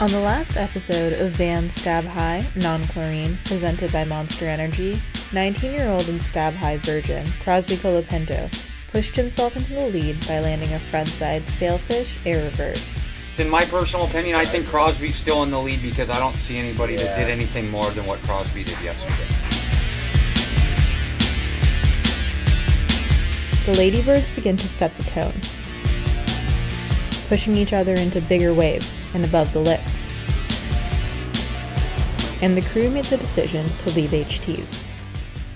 On the last episode of Van Stab High, Non-Chlorine, presented by Monster Energy, 19-year-old and Stab High virgin Crosby Colapinto pushed himself into the lead by landing a frontside stalefish air reverse. In my personal opinion, I think Crosby's still in the lead because I don't see anybody that did anything more than what Crosby did yesterday. The ladybirds begin to set the tone, pushing each other into bigger waves and above the lip. And the crew made the decision to leave HTs.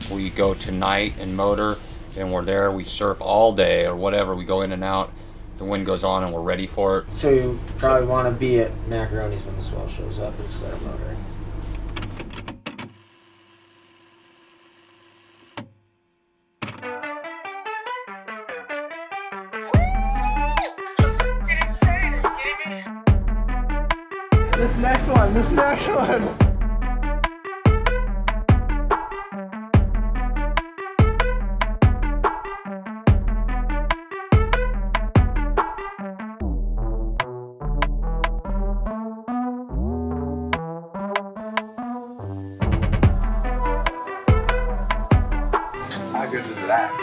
We go tonight and motor, and we're there, we surf all day or whatever, we go in and out, the wind goes on and we're ready for it. So you probably want to be at Macaroni's when the swell shows up instead of motoring. This next one. How good was that?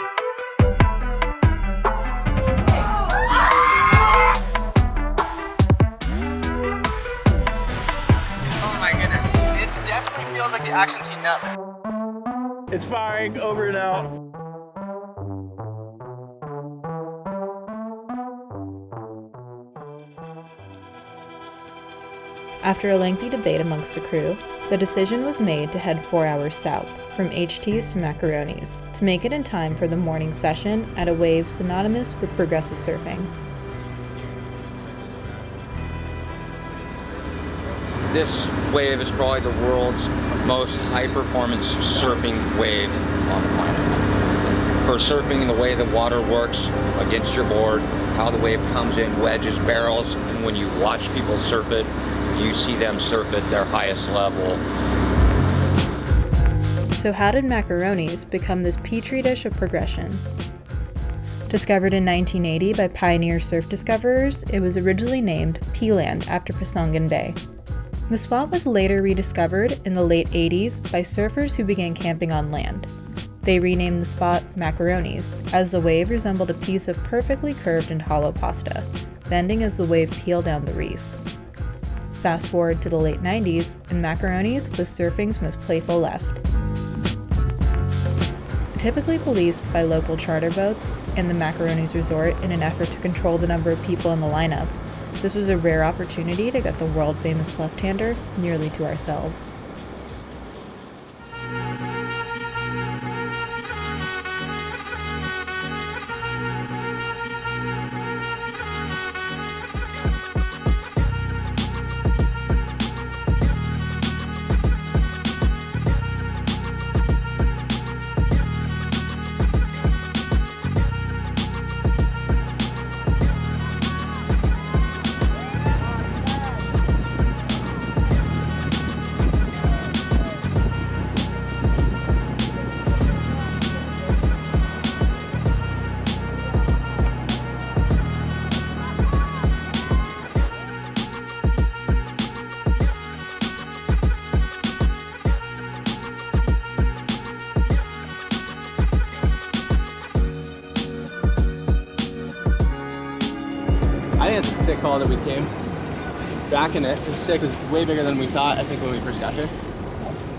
Feels like the action's heating up. It's firing over and out. After a lengthy debate amongst the crew, the decision was made to head 4 hours south, from HTs to Macaroni's, to make it in time for the morning session at a wave synonymous with progressive surfing. This wave is probably the world's most high-performance surfing wave on the planet. For surfing, the way the water works against your board, how the wave comes in, wedges, barrels, and when you watch people surf it, you see them surf at their highest level. So how did Macaroni's become this petri dish of progression? Discovered in 1980 by pioneer surf discoverers, it was originally named Peeland after Pasungan Bay. The spot was later rediscovered in the late 80s by surfers who began camping on land. They renamed the spot Macaroni's, as the wave resembled a piece of perfectly curved and hollow pasta, bending as the wave peeled down the reef. Fast forward to the late 90s, and Macaroni's was surfing's most playful left. Typically policed by local charter boats and the Macaroni's resort in an effort to control the number of people in the lineup, this was a rare opportunity to get the world-famous left-hander nearly to ourselves. I think it's a sick call that we came back in it. It was sick. It was way bigger than we thought, I think, when we first got here.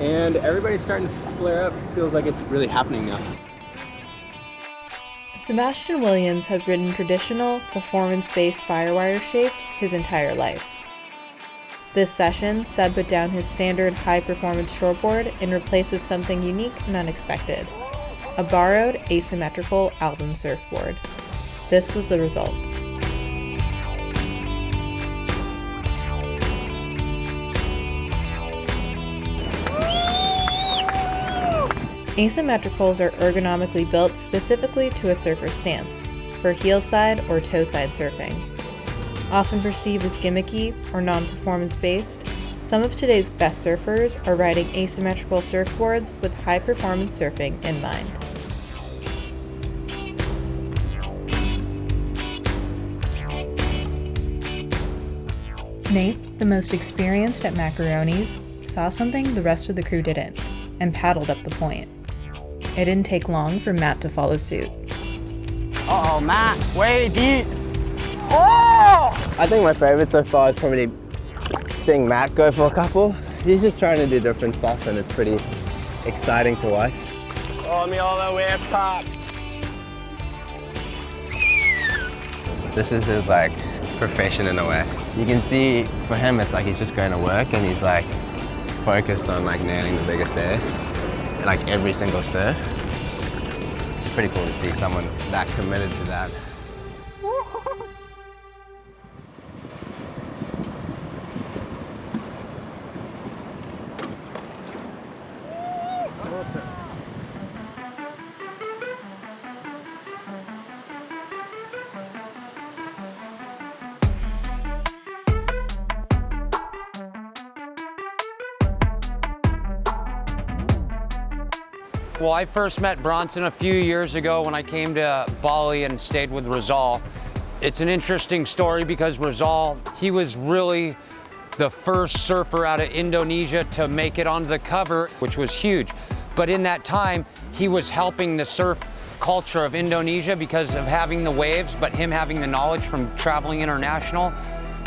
And everybody's starting to flare up. It feels like it's really happening now. Sebastian Williams has ridden traditional, performance-based firewire shapes his entire life. This session, Seb put down his standard high-performance shortboard in replace of something unique and unexpected, a borrowed asymmetrical album surfboard. This was the result. Asymmetricals are ergonomically built specifically to a surfer's stance, for heel-side or toe-side surfing. Often perceived as gimmicky or non-performance based, some of today's best surfers are riding asymmetrical surfboards with high-performance surfing in mind. Nate, the most experienced at macaronis, saw something the rest of the crew didn't, and paddled up the point. It didn't take long for Matt to follow suit. Uh-oh, Matt, way deep. Oh! I think my favorite so far is probably seeing Matt go for a couple. He's just trying to do different stuff and it's pretty exciting to watch. Follow me all the way up top. This is his like profession in a way. You can see for him it's like he's just going to work and he's like focused on like nailing the biggest air, like every single surf. It's pretty cool to see someone that committed to that. Well, I first met Bronson a few years ago when I came to Bali and stayed with Rizal. It's an interesting story because Rizal, he was really the first surfer out of Indonesia to make it onto the cover, which was huge. But in that time, he was helping the surf culture of Indonesia because of having the waves, but him having the knowledge from traveling international.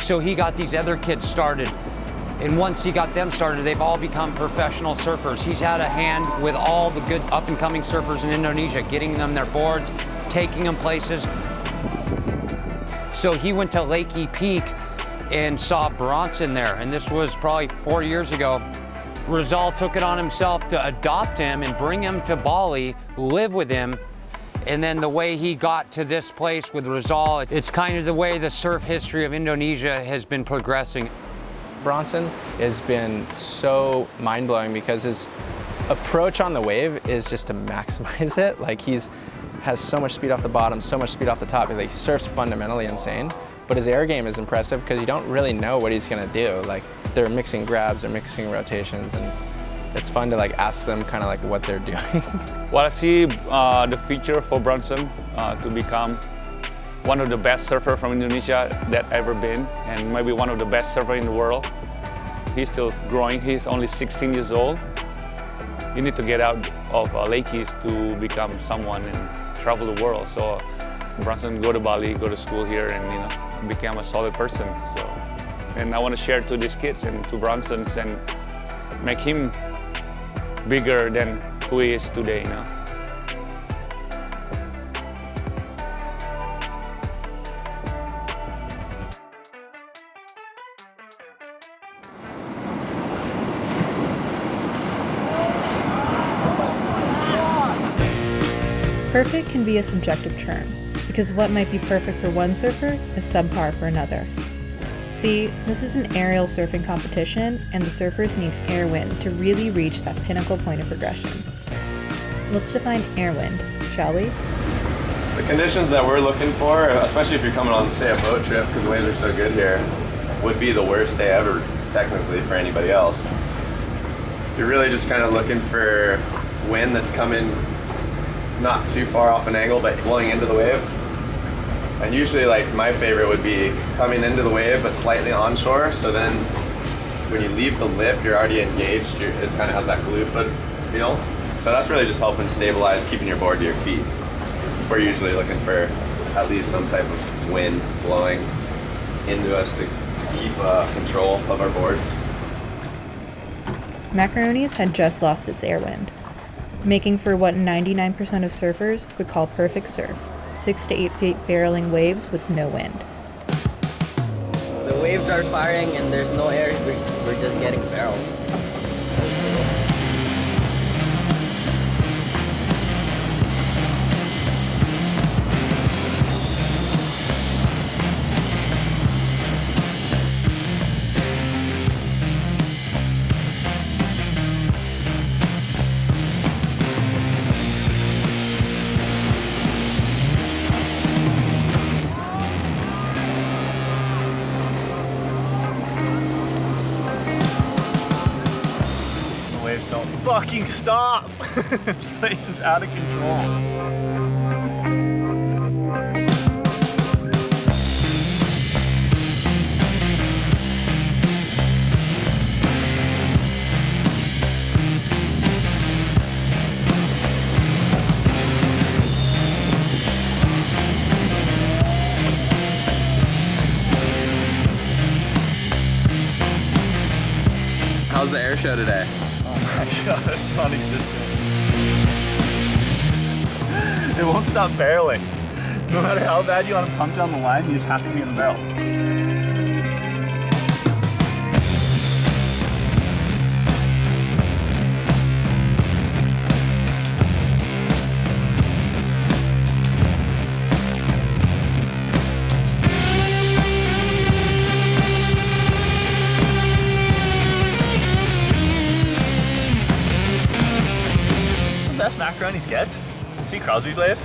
So he got these other kids started. And once he got them started, they've all become professional surfers. He's had a hand with all the good up-and-coming surfers in Indonesia, getting them their boards, taking them places. So he went to Lakey Peak and saw Bronson there, and this was probably 4 years ago. Rizal took it on himself to adopt him and bring him to Bali, live with him. And then the way he got to this place with Rizal, it's kind of the way the surf history of Indonesia has been progressing. Bronson has been so mind-blowing because his approach on the wave is just to maximize it. Like has so much speed off the bottom, so much speed off the top. Like, he surfs fundamentally insane, but his air game is impressive because you don't really know what he's gonna do. Like they're mixing grabs, they're mixing rotations, and it's fun to like ask them kind of like what they're doing. Well, I see the future for Bronson to become one of the best surfer from Indonesia that ever been, and maybe one of the best surfer in the world. He's still growing. He's only 16 years old. You need to get out of Lakeys to become someone and travel the world. So Bronson go to Bali, go to school here, and become a solid person. So, and I want to share to these kids and to Bronsons and make him bigger than who he is today. Perfect can be a subjective term, because what might be perfect for one surfer is subpar for another. See, this is an aerial surfing competition, and the surfers need air wind to really reach that pinnacle point of progression. Let's define air wind, shall we? The conditions that we're looking for, especially if you're coming on, say, a boat trip, because the waves are so good here, would be the worst day ever, technically, for anybody else. You're really just kind of looking for wind that's coming not too far off an angle, but blowing into the wave. And usually, like, my favorite would be coming into the wave, but slightly onshore, so then when you leave the lip, you're already engaged. It kind of has that glue foot feel. So that's really just helping stabilize, keeping your board to your feet. We're usually looking for at least some type of wind blowing into us to keep control of our boards. Macaronis had just lost its air wind, making for what 99% of surfers would call perfect surf, 6 to 8 feet barreling waves with no wind. The waves are firing and there's no air, we're just getting barreled. Don't fucking stop! This place is out of control. was the air show today? Oh my god, it's non-existent. It won't stop barreling. No matter how bad you want to pump down the line, you just have to be in the barrel. Best macaronis gets. See Crosby's wave?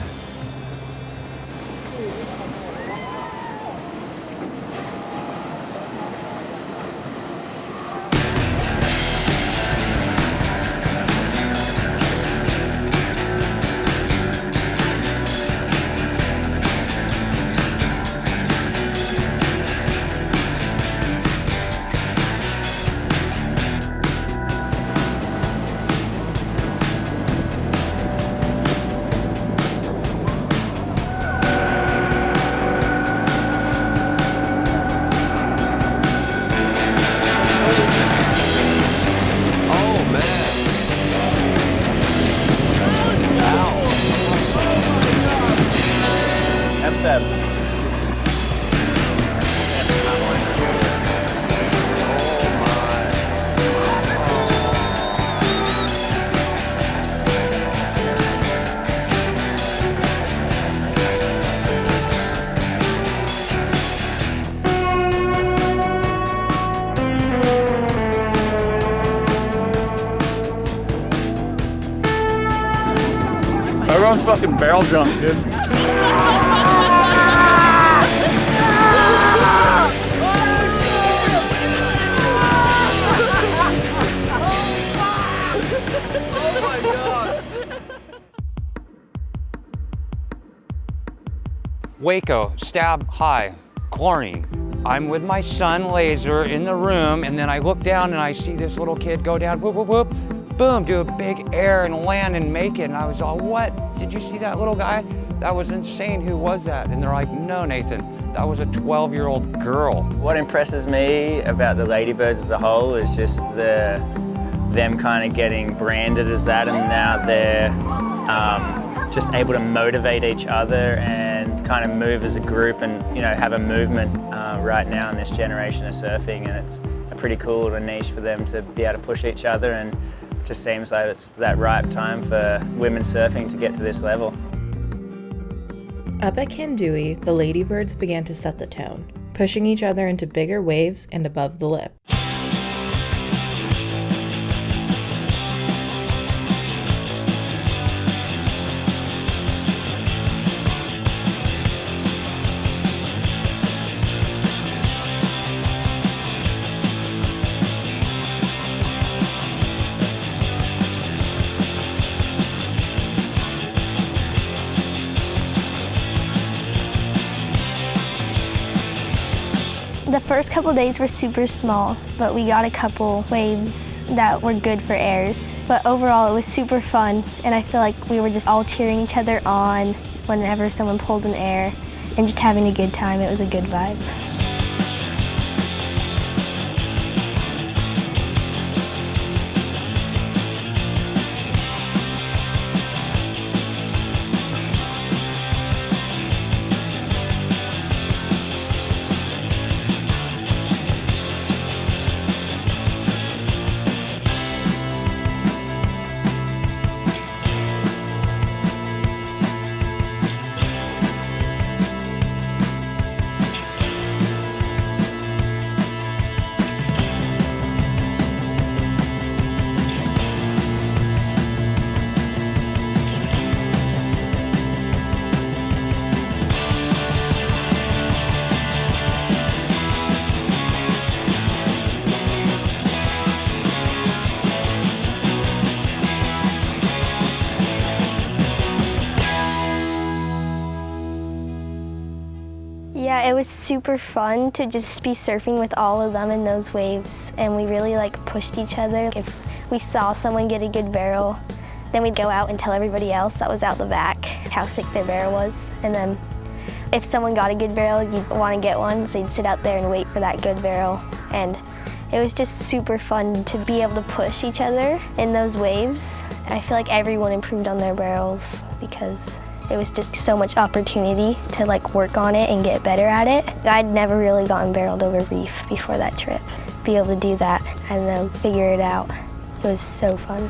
Everyone's fucking barrel drunk, dude. Waco, stab high, chlorine. I'm with my son, Laser, in the room, and then I look down and I see this little kid go down, whoop, whoop, whoop, boom, do a big air and land and make it. And I was all, what? Did you see that little guy? That was insane. Who was that? And they're like, no, Nathan, that was a 12-year-old girl. What impresses me about the ladybirds as a whole is just them kind of getting branded as that, and now they're just able to motivate each other and kind of move as a group and, you know, have a movement right now in this generation of surfing, and it's a pretty cool little niche for them to be able to push each other, and it just seems like it's that ripe time for women surfing to get to this level. Up at Kandui, the ladybirds began to set the tone, pushing each other into bigger waves and above the lip. The first couple days were super small, but we got a couple waves that were good for airs. But overall, it was super fun, and I feel like we were just all cheering each other on whenever someone pulled an air and just having a good time. It was a good vibe. Yeah, it was super fun to just be surfing with all of them in those waves, and we really pushed each other. If we saw someone get a good barrel, then we'd go out and tell everybody else that was out the back how sick their barrel was. And then if someone got a good barrel, you'd want to get one, so you'd sit out there and wait for that good barrel. And It was just super fun to be able to push each other in those waves. I feel like everyone improved on their barrels because it was just so much opportunity to like work on it and get better at it. I'd never really gotten barreled over reef before that trip. Be able to do that and then figure it out, it was so fun.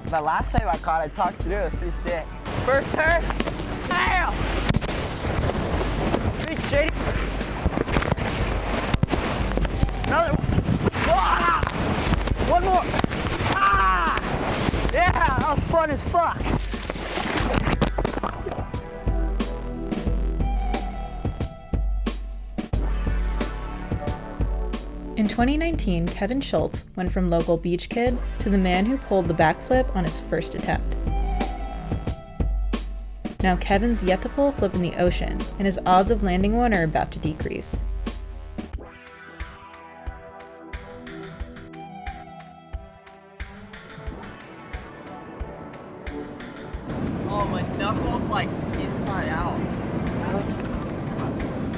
The last wave I caught, I talked through, it was pretty sick. First turn, bam! Big shady. Another one. Ah! One more. Ah! Yeah, that was fun as fuck. In 2019, Kevin Schultz went from local beach kid to the man who pulled the backflip on his first attempt. Now Kevin's yet to pull a flip in the ocean, and his odds of landing one are about to decrease. Oh, my knuckles like inside out.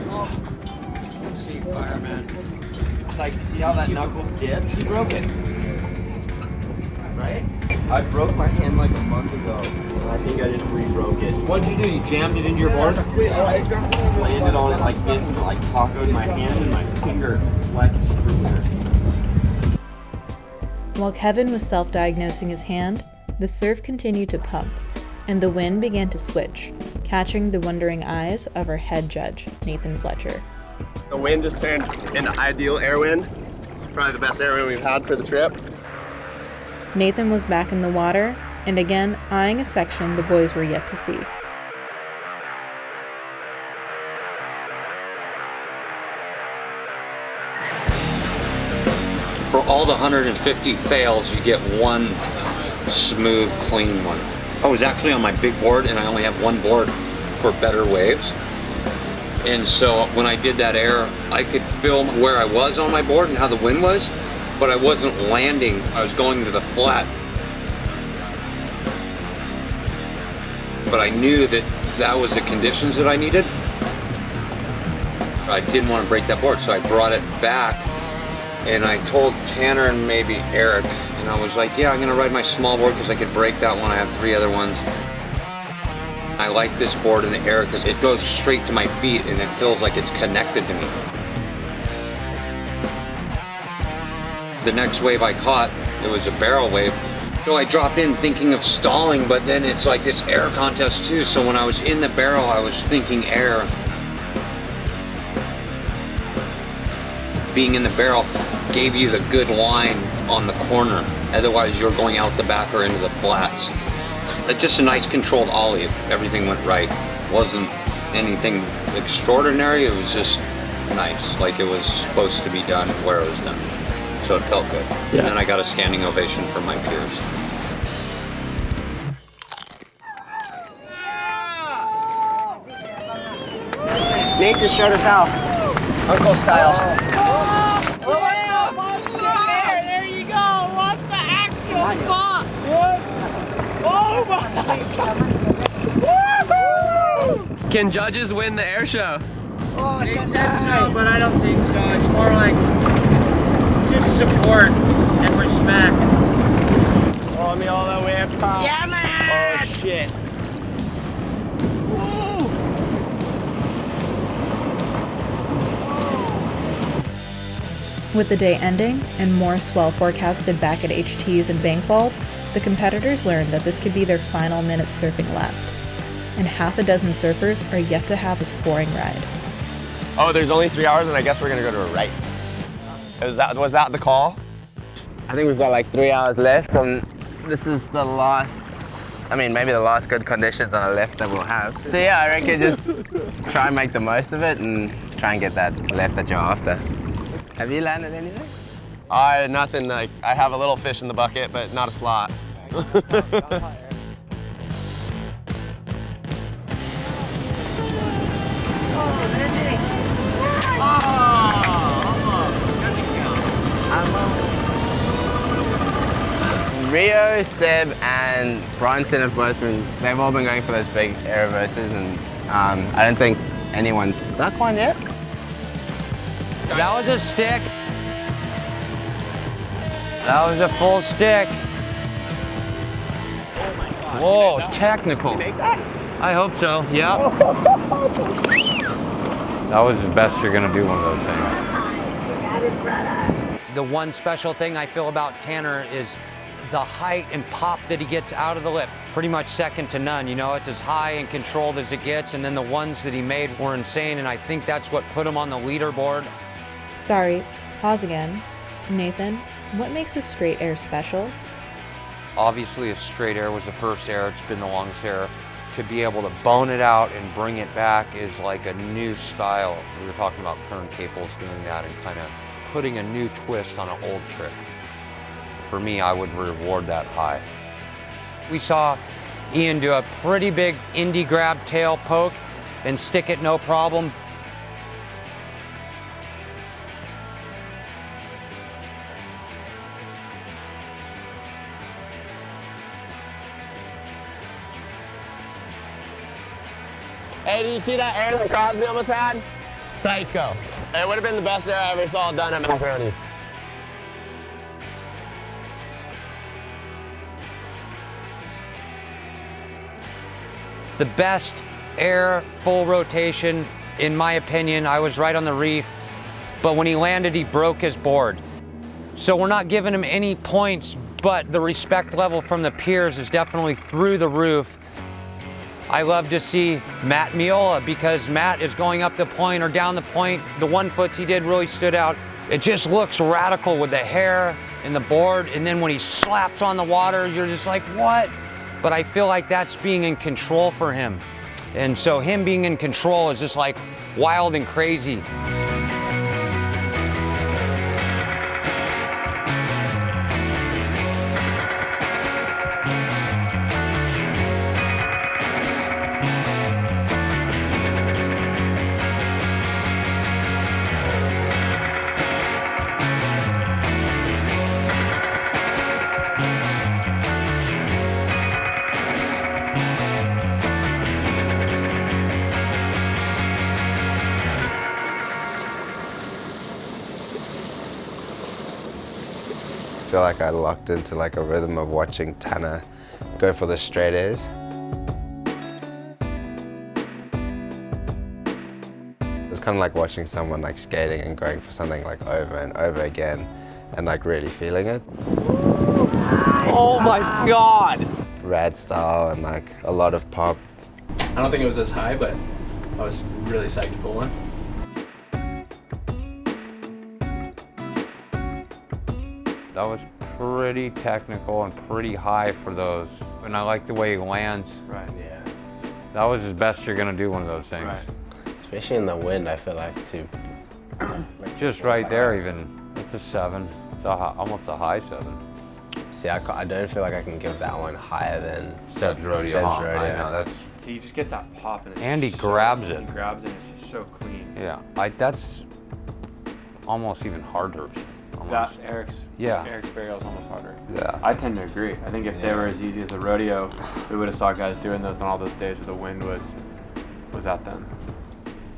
Oh. See, fireman. It's like, see how that knuckles dipped? He broke it. Right? I broke my hand like a month ago, and I think I just re-broke it. What'd you do? You jammed it into your board? Landed on it like this and like tacoed my hand and my finger flexed through there. While Kevin was self-diagnosing his hand, the surf continued to pump, and the wind began to switch, catching the wondering eyes of our head judge, Nathan Fletcher. The wind just turned into ideal air wind. It's probably the best air wind we've had for the trip. Nathan was back in the water, and again eyeing a section the boys were yet to see. For all the 150 fails, you get one smooth, clean one. I was actually on my big board, and I only have one board for better waves. And so when I did that air, I could film where I was on my board and how the wind was, but I wasn't landing. I was going to the flat. But I knew that that was the conditions that I needed. I didn't want to break that board, so I brought it back, and I told Tanner and maybe Eric, and I was like, yeah, I'm gonna ride my small board because I could break that one. I have 3 other ones. I like this board in the air because it goes straight to my feet and it feels like it's connected to me. The next wave I caught, it was a barrel wave. So I dropped in thinking of stalling, but then it's like this air contest too. So when I was in the barrel, I was thinking air. Being in the barrel gave you the good line on the corner. Otherwise, you're going out the back or into the flats. Just a nice controlled ollie. Everything went right. Wasn't anything extraordinary. It was just nice, like it was supposed to be done where it was done. So it felt good. Yeah. And then I got a standing ovation from my peers. Nate just showed us how. Uncle style. There you go! What the actual fuck? Oh my God! Can judges win the air show? Oh, they said so, but I don't think so. It's more like just support and respect. Oh, me all that way up top. Yeah, man! Oh, shit. With the day ending and more swell forecasted back at HTs and bank vaults, the competitors learned that this could be their final minute surfing left, and half a dozen surfers are yet to have a scoring ride. Oh, there's only 3 hours, and I guess we're gonna go to a right. Was that the call? I think we've got like 3 hours left, and this is the last, I mean, maybe the last good conditions on a left that we'll have. So yeah, I reckon just try and make the most of it and try and get that left that you're after. Have you landed anything? Nothing, like, I have a little fish in the bucket, but not a slot. Rio, Seb, and Bronson have both been, they've all been going for those big air reverses, and I don't think anyone's stuck one yet. That was a stick. That was a full stick. Whoa, technical. I hope so, yeah. That was the best you're gonna do one of those things. Nice, you got it, brother. The one special thing I feel about Tanner is the height and pop that he gets out of the lip. Pretty much second to none, you know? It's as high and controlled as it gets, and then the ones that he made were insane, and I think that's what put him on the leaderboard. Sorry, pause again. Nathan, what makes a straight air special? Obviously, a straight air was the first air. It's been the longest air. To be able to bone it out and bring it back is like a new style. We were talking about Kern Caples doing that and kind of putting a new twist on an old trick. For me, I would reward that high. We saw Ian do a pretty big indie grab tail poke and stick it no problem. Hey, did you see that air that Crosby almost had? Psycho. It would have been the best air I ever saw done at Macaroni's. The best air full rotation, in my opinion, I was right on the reef, but when he landed, he broke his board. So we're not giving him any points, but the respect level from the peers is definitely through the roof. I love to see Matt Miola because Matt is going up the point or down the point. The 1 foots he did really stood out. It just looks radical with the hair and the board, and then when he slaps on the water, you're just like, what? But I feel like that's being in control for him. And so him being in control is just like wild and crazy. I feel like I locked into like a rhythm of watching Tanner go for the straight airs. It's kind of like watching someone like skating and going for something like over and over again and like really feeling it. Oh my God! Rad style and like a lot of pop. I don't think it was as high, but I was really psyched to pull one. That was pretty technical and pretty high for those. And I like the way he lands. Right. Yeah. That was the best you're gonna do one of those things. Right. Especially in the wind, I feel like too. Just right there even, it's a 7. It's almost a high 7. See, I don't feel like I can give that one higher than Seb's rodeo. Seb's rodeo. I know, that's... So you just get that pop and it's And he just grabs it. He grabs it and it's just so clean. Yeah, that's almost even harder. Almost. Eric's burial is almost harder. Yeah. I tend to agree. I think if they were as easy as the rodeo, we would have saw guys doing those on all those days where the wind was at them.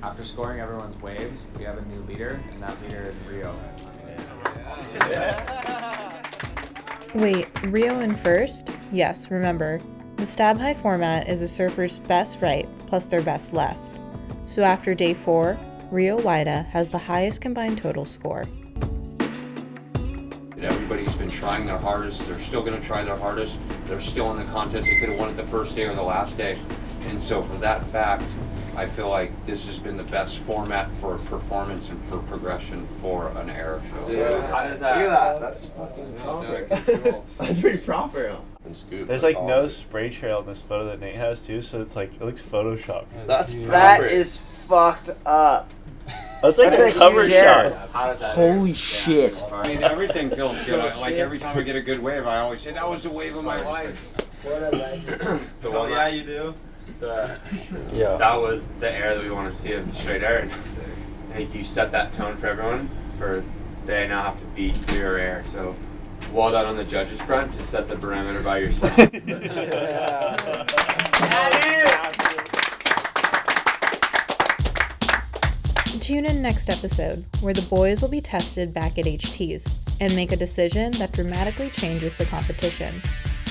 After scoring everyone's waves, we have a new leader, and that leader is Rio. Wait, Rio in first? Yes, remember, the stab high format is a surfer's best right plus their best left. So after day 4, Rio Wida has the highest combined total score. Everybody's been trying their hardest. They're still going to try their hardest. They're still in the contest. They could have won it the first day or the last day. And so for that fact, I feel like this has been the best format for performance and for progression for an air show. Yeah. How does that? Look at that. That's fucking proper. That's pretty proper. And scoop. There's like no spray trail in this photo that Nate has too, so it's like, it looks photoshopped. That is fucked up. That's like a cover shot. Holy shit. I mean, everything feels good. Like every time I get a good wave, I always say, that was the wave of my life. What a legend. Yeah, you do. Yeah. That was the air that we want to see of the straight air. I think you set that tone for everyone. They now have to beat your air. So well done on the judges' front to set the parameter by yourself. Tune in next episode, where the boys will be tested back at HTs and make a decision that dramatically changes the competition,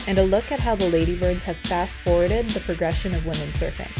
and a look at how the Ladybirds have fast-forwarded the progression of women surfing.